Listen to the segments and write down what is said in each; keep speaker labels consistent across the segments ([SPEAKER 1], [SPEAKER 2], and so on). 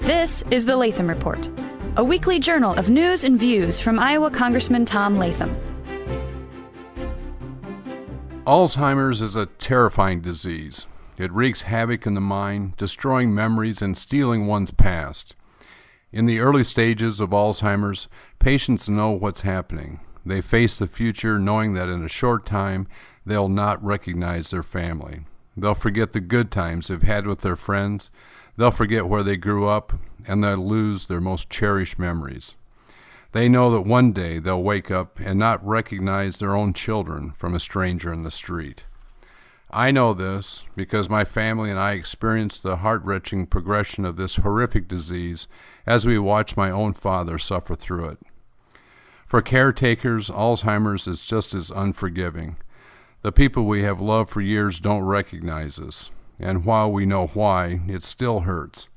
[SPEAKER 1] This is the Latham Report, a weekly journal of news and views from Iowa Congressman Tom Latham.
[SPEAKER 2] Alzheimer's is a terrifying disease. It wreaks havoc in the mind, destroying memories and stealing one's past. In the early stages of Alzheimer's, patients know what's happening. They face the future knowing that in a short time, they'll not recognize their family. They'll forget the good times they've had with their friends. They'll forget where they grew up, and they'll lose their most cherished memories. They know that one day they'll wake up and not recognize their own children from a stranger in the street. I know this because my family and I experienced the heart-wrenching progression of this horrific disease as we watched my own father suffer through it. For caretakers, Alzheimer's is just as unforgiving. The people we have loved for years don't recognize us, and while we know why, it still hurts.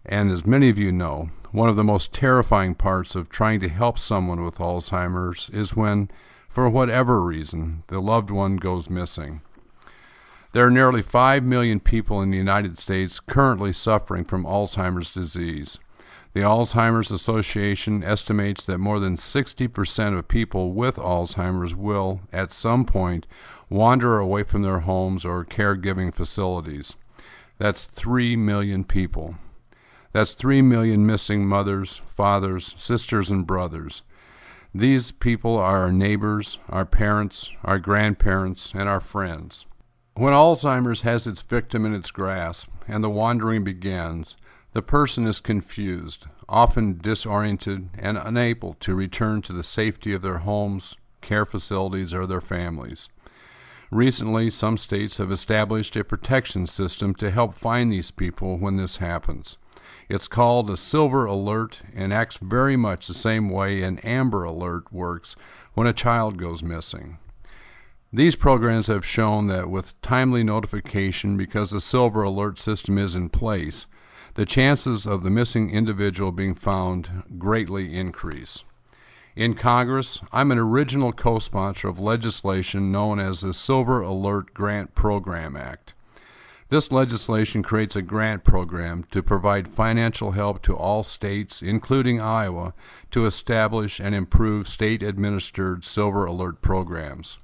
[SPEAKER 2] And as many of you know, one of the most terrifying parts of trying to help someone with Alzheimer's is when, for whatever reason, the loved one goes missing. There are nearly 5 million people in the United States currently suffering from Alzheimer's disease. The Alzheimer's Association estimates that more than 60% of people with Alzheimer's will, at some point, wander away from their homes or caregiving facilities. That's 3 million people. That's 3 million missing mothers, fathers, sisters, and brothers. These people are our neighbors, our parents, our grandparents, and our friends. When Alzheimer's has its victim in its grasp and the wandering begins, the person is confused, often disoriented, and unable to return to the safety of their homes, care facilities, or their families. Recently, some states have established a protection system to help find these people when this happens. It's called a Silver Alert and acts very much the same way an Amber Alert works when a child goes missing. These programs have shown that with timely notification, because the Silver Alert system is in place, the chances of the missing individual being found greatly increase. In Congress, I'm an original co-sponsor of legislation known as the Silver Alert Grant Program Act. This legislation creates a grant program to provide financial help to all states, including Iowa, to establish and improve state-administered Silver Alert programs.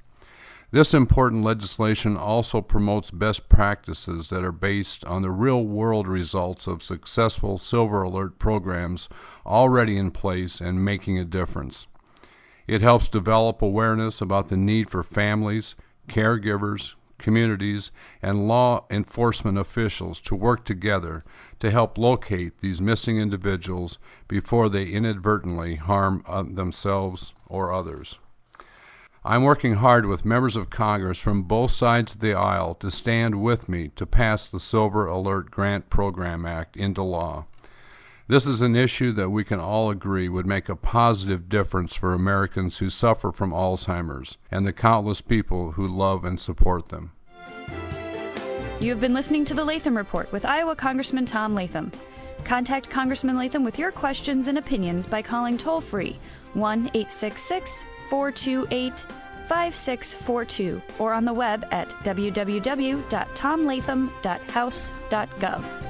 [SPEAKER 2] This important legislation also promotes best practices that are based on the real-world results of successful Silver Alert programs already in place and making a difference. It helps develop awareness about the need for families, caregivers, communities, and law enforcement officials to work together to help locate these missing individuals before they inadvertently harm themselves or others. I'm working hard with members of Congress from both sides of the aisle to stand with me to pass the Silver Alert Grant Program Act into law. This is an issue that we can all agree would make a positive difference for Americans who suffer from Alzheimer's and the countless people who love and support them.
[SPEAKER 1] You have been listening to the Latham Report with Iowa Congressman Tom Latham. Contact Congressman Latham with your questions and opinions by calling toll-free 1-866-428-5642 or on the web at www.tomlatham.house.gov.